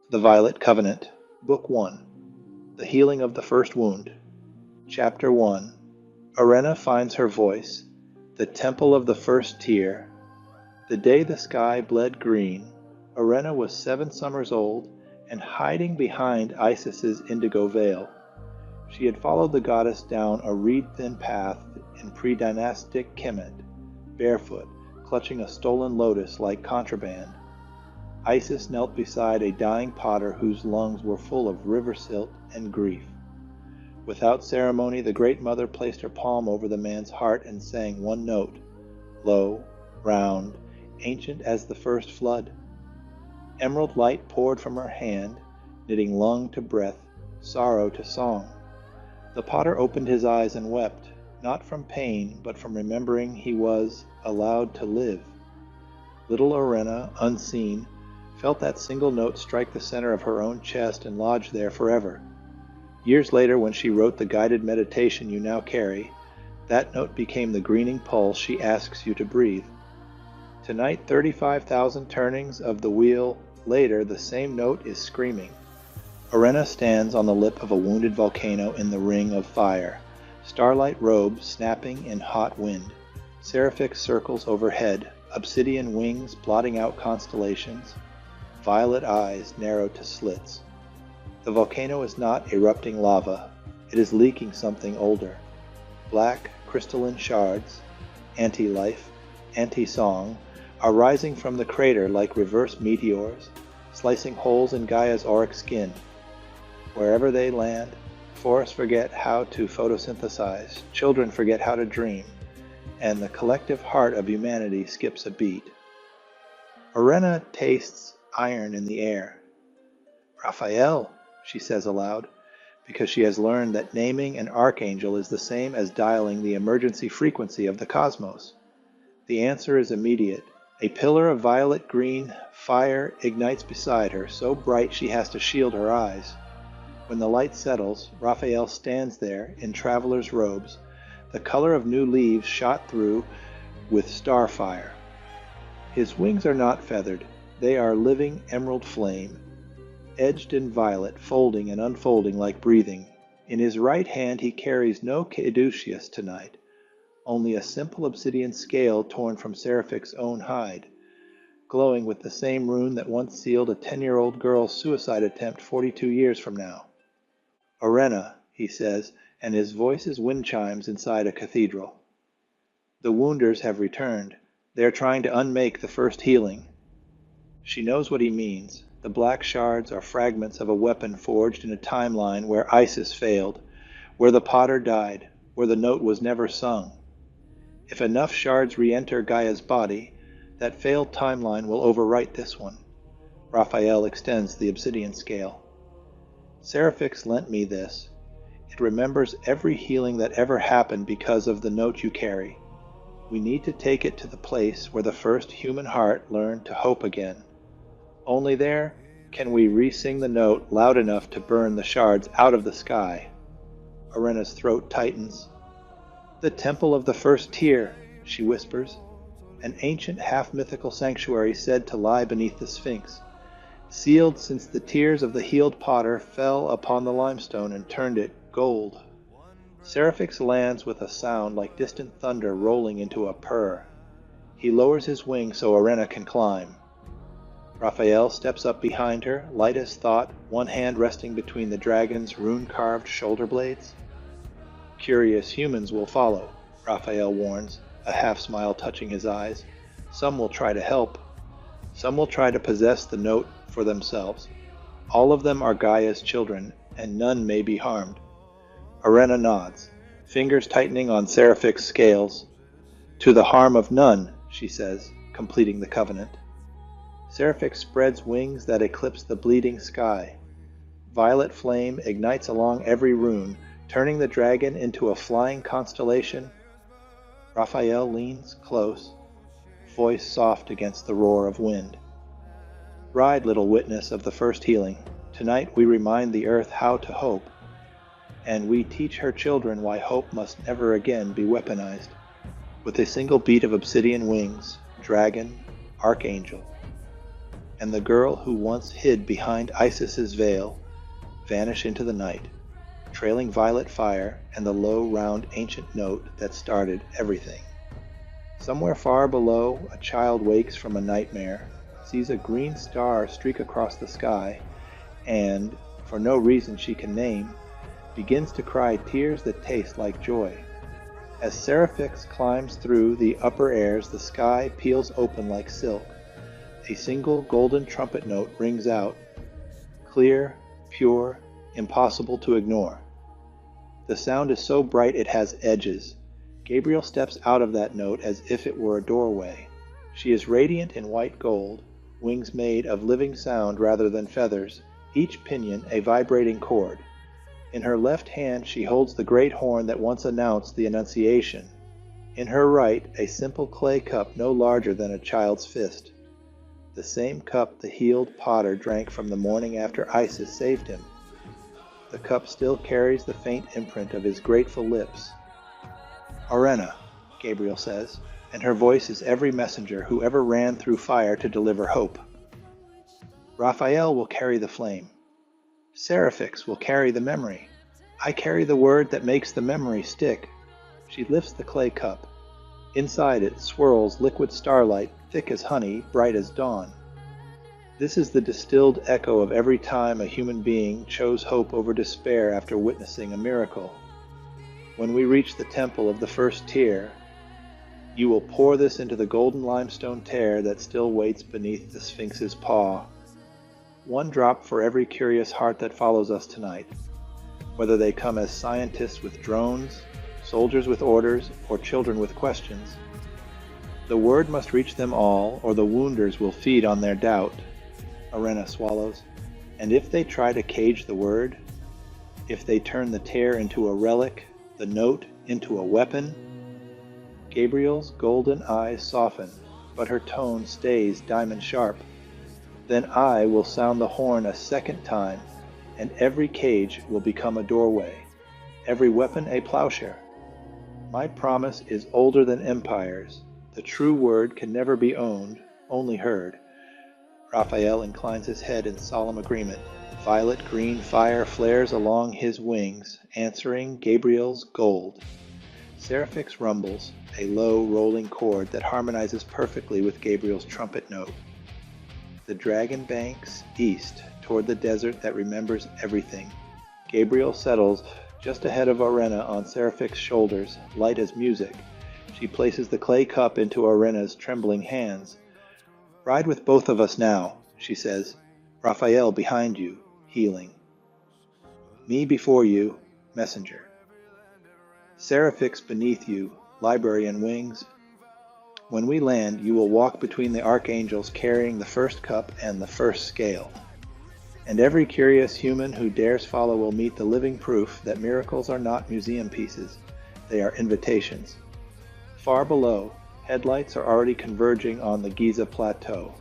The Violet Covenant, Book 1, The Healing of the First Wound. Chapter 1, Aurenna Finds Her Voice, The Temple of the First Tear. The day the sky bled green, Aurenna was 7 summers old and hiding behind Isis's indigo veil. She had followed the goddess down a reed-thin path in pre-dynastic Kemet, barefoot, clutching a stolen lotus like contraband. Isis knelt beside a dying potter whose lungs were full of river silt and grief. Without ceremony, the Great Mother placed her palm over the man's heart and sang one note, low, round, ancient as the first flood. Emerald light poured from her hand, knitting lung to breath, sorrow to song. The potter opened his eyes and wept, not from pain, but from remembering he was allowed to live. Little Aurenna, unseen, felt that single note strike the center of her own chest and lodge there forever. Years later, when she wrote the guided meditation you now carry, that note became the greening pulse she asks you to breathe. Tonight, 35,000 turnings of the wheel later, the same note is screaming. Aurenna stands on the lip of a wounded volcano in the ring of fire, starlight robes snapping in hot wind. Seraphyx circles overhead, obsidian wings blotting out constellations, violet eyes narrowed to slits. The volcano is not erupting lava, it is leaking something older. Black, crystalline shards, anti-life, anti-song, are rising from the crater like reverse meteors, slicing holes in Gaia's auric skin. Wherever they land, forests forget how to photosynthesize, children forget how to dream, and the collective heart of humanity skips a beat. Aurenna tastes iron in the air. Raphael, she says aloud, because she has learned that naming an archangel is the same as dialing the emergency frequency of the cosmos. The answer is immediate. A pillar of violet-green fire ignites beside her, so bright she has to shield her eyes. When the light settles, Raphael stands there in traveler's robes, the color of new leaves shot through with starfire. His wings are not feathered. They are living emerald flame, edged in violet, folding and unfolding like breathing. In his right hand he carries no caduceus tonight, only a simple obsidian scale torn from Seraphyx's own hide, glowing with the same rune that once sealed a 10-year-old girl's suicide attempt 42 years from now. Aurenna, he says, and his voice is wind chimes inside a cathedral. The wounders have returned. They are trying to unmake the first healing. She knows what he means. The black shards are fragments of a weapon forged in a timeline where Isis failed, where the potter died, where the note was never sung. If enough shards re-enter Gaia's body, that failed timeline will overwrite this one. Raphael extends the obsidian scale. Seraphyx lent me this. It remembers every healing that ever happened because of the note you carry. We need to take it to the place where the first human heart learned to hope again. Only there can we re-sing the note loud enough to burn the shards out of the sky. Aurenna's throat tightens. The temple of the first tier, she whispers, an ancient half-mythical sanctuary said to lie beneath the Sphinx, sealed since the tears of the healed potter fell upon the limestone and turned it gold. Seraphyx lands with a sound like distant thunder rolling into a purr. He lowers his wings so Aurenna can climb. Raphael steps up behind her, light as thought, one hand resting between the dragon's rune-carved shoulder blades. Curious humans will follow, Raphael warns, a half-smile touching his eyes. Some will try to help. Some will try to possess the note for themselves. All of them are Gaia's children, and none may be harmed. Aurenna nods, fingers tightening on Seraphyx's scales. To the harm of none, she says, completing the covenant. Seraphyx spreads wings that eclipse the bleeding sky. Violet flame ignites along every rune, turning the dragon into a flying constellation. Raphael leans close, voice soft against the roar of wind. Ride, little witness of the first healing. Tonight we remind the earth how to hope, and we teach her children why hope must never again be weaponized. With a single beat of obsidian wings, dragon, archangel, and the girl who once hid behind Isis's veil vanish into the night, trailing violet fire and the low, round, ancient note that started everything. Somewhere far below, a child wakes from a nightmare, sees a green star streak across the sky, and, for no reason she can name, begins to cry tears that taste like joy. As Seraphyx climbs through the upper airs, the sky peels open like silk. A single golden trumpet note rings out, clear, pure, impossible to ignore. The sound is so bright it has edges. Gabriel steps out of that note as if it were a doorway. She is radiant in white gold, wings made of living sound rather than feathers, each pinion a vibrating chord. In her left hand she holds the great horn that once announced the Annunciation. In her right a simple clay cup no larger than a child's fist. The same cup the healed potter drank from the morning after Isis saved him. The cup still carries the faint imprint of his grateful lips. "Aurenna," Gabriel says, and her voice is every messenger who ever ran through fire to deliver hope. "Raphael will carry the flame. Seraphyx will carry the memory. I carry the word that makes the memory stick." She lifts the clay cup. Inside it swirls liquid starlight, thick as honey, bright as dawn. This is the distilled echo of every time a human being chose hope over despair after witnessing a miracle. When we reach the temple of the first tier, you will pour this into the golden limestone tear that still waits beneath the Sphinx's paw. One drop for every curious heart that follows us tonight, whether they come as scientists with drones, soldiers with orders, or children with questions. The word must reach them all, or the wounders will feed on their doubt. Aurenna swallows. And if they try to cage the word, if they turn the tear into a relic, the note into a weapon, Gabriel's golden eyes soften, but her tone stays diamond sharp. Then I will sound the horn a second time, and every cage will become a doorway, every weapon a plowshare. My promise is older than empires. The true word can never be owned, only heard. Raphael inclines his head in solemn agreement. Violet-green fire flares along his wings, answering Gabriel's gold. Seraphyx rumbles, a low, rolling chord that harmonizes perfectly with Gabriel's trumpet note. The dragon banks east, toward the desert that remembers everything. Gabriel settles just ahead of Aurenna on Seraphyx's shoulders, light as music. She places the clay cup into Aurenna's trembling hands. "Ride with both of us now," she says. "Raphael behind you, healing. Me before you, messenger. Seraphyx beneath you, library and wings. When we land, you will walk between the Archangels carrying the first cup and the first scale. And every curious human who dares follow will meet the living proof that miracles are not museum pieces. They are invitations." Far below, headlights are already converging on the Giza Plateau.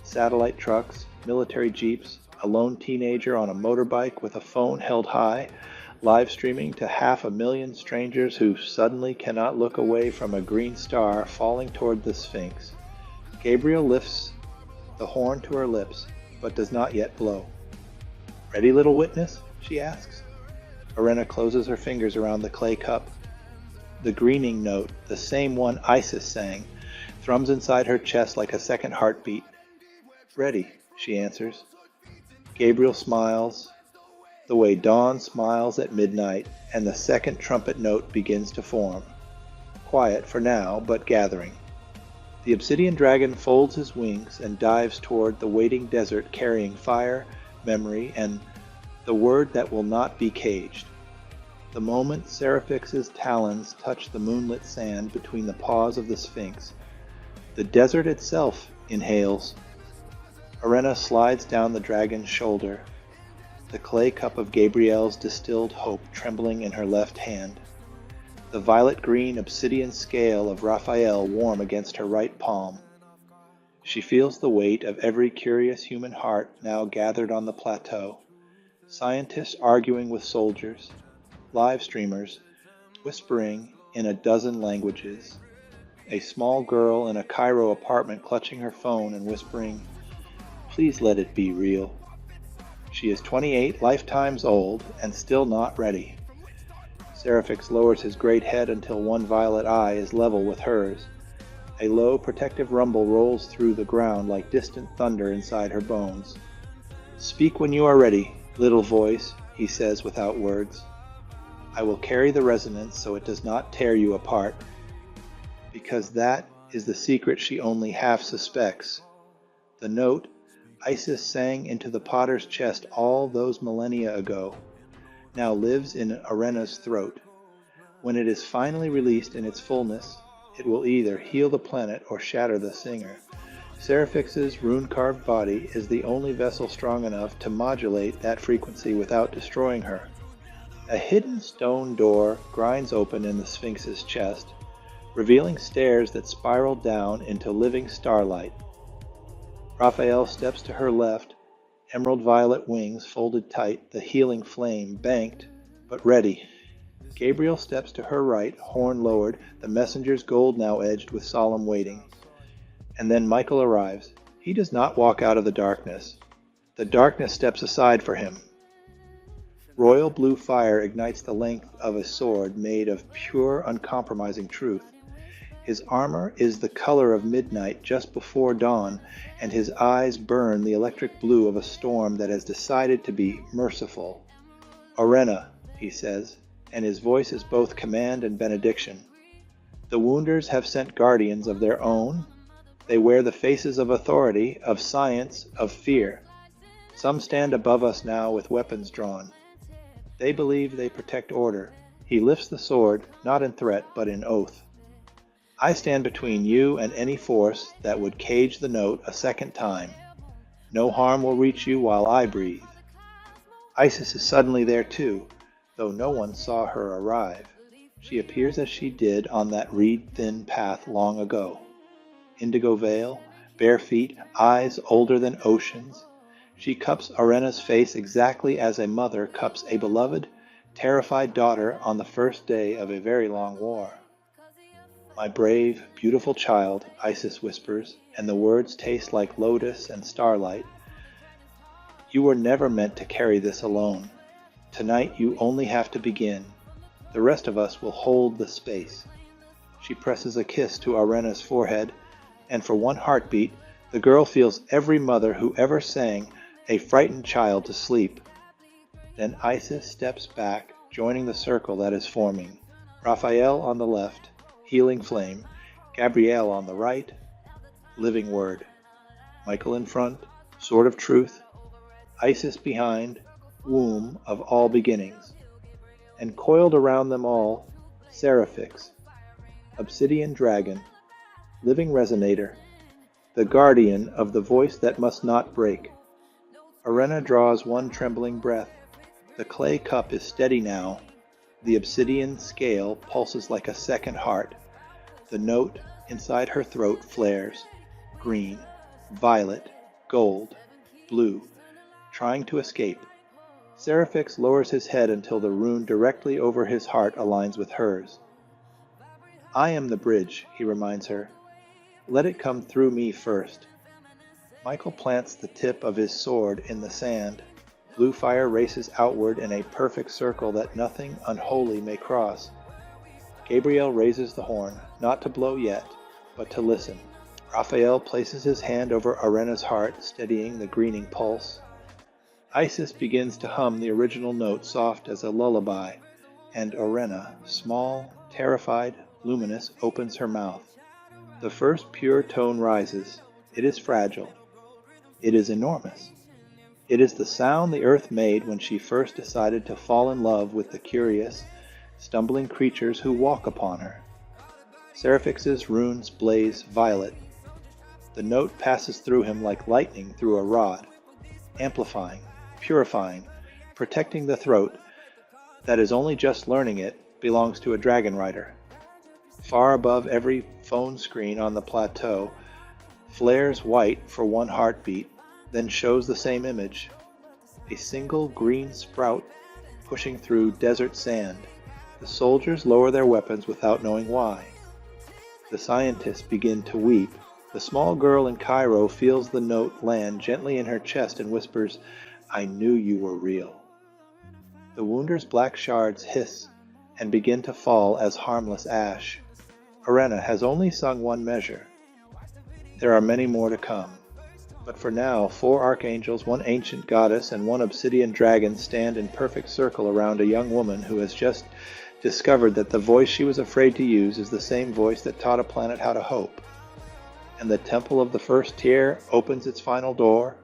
Satellite trucks, military jeeps, a lone teenager on a motorbike with a phone held high, live streaming to 500,000 strangers who suddenly cannot look away from a green star falling toward the Sphinx. Gabriel lifts the horn to her lips, but does not yet blow. "Ready, little witness?" she asks. Aurenna closes her fingers around the clay cup. The greening note, the same one Isis sang, thrums inside her chest like a second heartbeat. "Ready," she answers. Gabriel smiles, the way dawn smiles at midnight, and the second trumpet note begins to form. Quiet for now, but gathering. The obsidian dragon folds his wings and dives toward the waiting desert carrying fire, memory, and the word that will not be caged. The moment Seraphyx's talons touch the moonlit sand between the paws of the Sphinx, the desert itself inhales. Aurenna slides down the dragon's shoulder, the clay cup of Gabriel's distilled hope trembling in her left hand, the violet-green obsidian scale of Raphael warm against her right palm. She feels the weight of every curious human heart now gathered on the plateau. Scientists arguing with soldiers, live streamers, whispering in a dozen languages. A small girl in a Cairo apartment clutching her phone and whispering, Please let it be real. She is 28 lifetimes old and still not ready. Seraphyx lowers his great head until one violet eye is level with hers. A low, protective rumble rolls through the ground like distant thunder inside her bones. Speak when you are ready, little voice, he says without words. I will carry the resonance so it does not tear you apart, because that is the secret she only half suspects. The note Isis sang into the potter's chest all those millennia ago now lives in Aurenna's throat. When it is finally released in its fullness, it will either heal the planet or shatter the singer. Seraphyx's rune-carved body is the only vessel strong enough to modulate that frequency without destroying her. A hidden stone door grinds open in the Sphinx's chest, revealing stairs that spiral down into living starlight. Raphael steps to her left, emerald violet wings folded tight, the healing flame banked but ready. Gabriel steps to her right, horn lowered, the messenger's gold now edged with solemn waiting. And then Michael arrives. He does not walk out of the darkness. The darkness steps aside for him. Royal blue fire ignites the length of a sword made of pure, uncompromising truth. His armor is the color of midnight just before dawn, and his eyes burn the electric blue of a storm that has decided to be merciful. Aurenna, he says, and his voice is both command and benediction. The Wounders have sent guardians of their own. They wear the faces of authority, of science, of fear. Some stand above us now with weapons drawn. They believe they protect order. He lifts the sword, not in threat, but in oath. I stand between you and any force that would cage the note a second time. No harm will reach you while I breathe. Isis is suddenly there too, though no one saw her arrive. She appears as she did on that reed-thin path long ago. Indigo veil, bare feet, eyes older than oceans. She cups Aurenna's face exactly as a mother cups a beloved, terrified daughter on the first day of a very long war. My brave, beautiful child, Isis whispers, and the words taste like lotus and starlight. You were never meant to carry this alone. Tonight you only have to begin. The rest of us will hold the space. She presses a kiss to Aurenna's forehead, and for one heartbeat, the girl feels every mother who ever sang a frightened child to sleep. Then Isis steps back, joining the circle that is forming. Raphael on the left, healing flame, Gabriel on the right, living word, Michael in front, sword of truth, Isis behind, womb of all beginnings, and coiled around them all, Seraphyx, obsidian dragon, living resonator, the guardian of the voice that must not break. Aurenna draws one trembling breath. The clay cup is steady now. The obsidian scale pulses like a second heart. The note inside her throat flares, green, violet, gold, blue, trying to escape. Seraphyx lowers his head until the rune directly over his heart aligns with hers. I am the bridge, he reminds her. Let it come through me first. Michael plants the tip of his sword in the sand. Blue fire races outward in a perfect circle that nothing unholy may cross. Gabriel raises the horn, not to blow yet, but to listen. Raphael places his hand over Aurenna's heart, steadying the greening pulse. Isis begins to hum the original note soft as a lullaby, and Aurenna, small, terrified, luminous, opens her mouth. The first pure tone rises. It is fragile. It is enormous. It is the sound the earth made when she first decided to fall in love with the curious, stumbling creatures who walk upon her. Seraphyx's runes blaze violet. The note passes through him like lightning through a rod, amplifying, purifying, protecting the throat that is only just learning it belongs to a dragon rider. Far above every phone screen on the plateau, flares white for one heartbeat, then shows the same image. A single green sprout pushing through desert sand. The soldiers lower their weapons without knowing why. The scientists begin to weep. The small girl in Cairo feels the note land gently in her chest and whispers, "I knew you were real." The wounder's black shards hiss and begin to fall as harmless ash. Aurenna has only sung one measure. There are many more to come. But for now, 4 archangels, 1 ancient goddess, and 1 obsidian dragon stand in perfect circle around a young woman who has just discovered that the voice she was afraid to use is the same voice that taught a planet how to hope. And the temple of the first tier opens its final door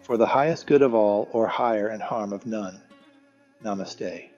for the highest good of all, or higher and harm of none. Namaste.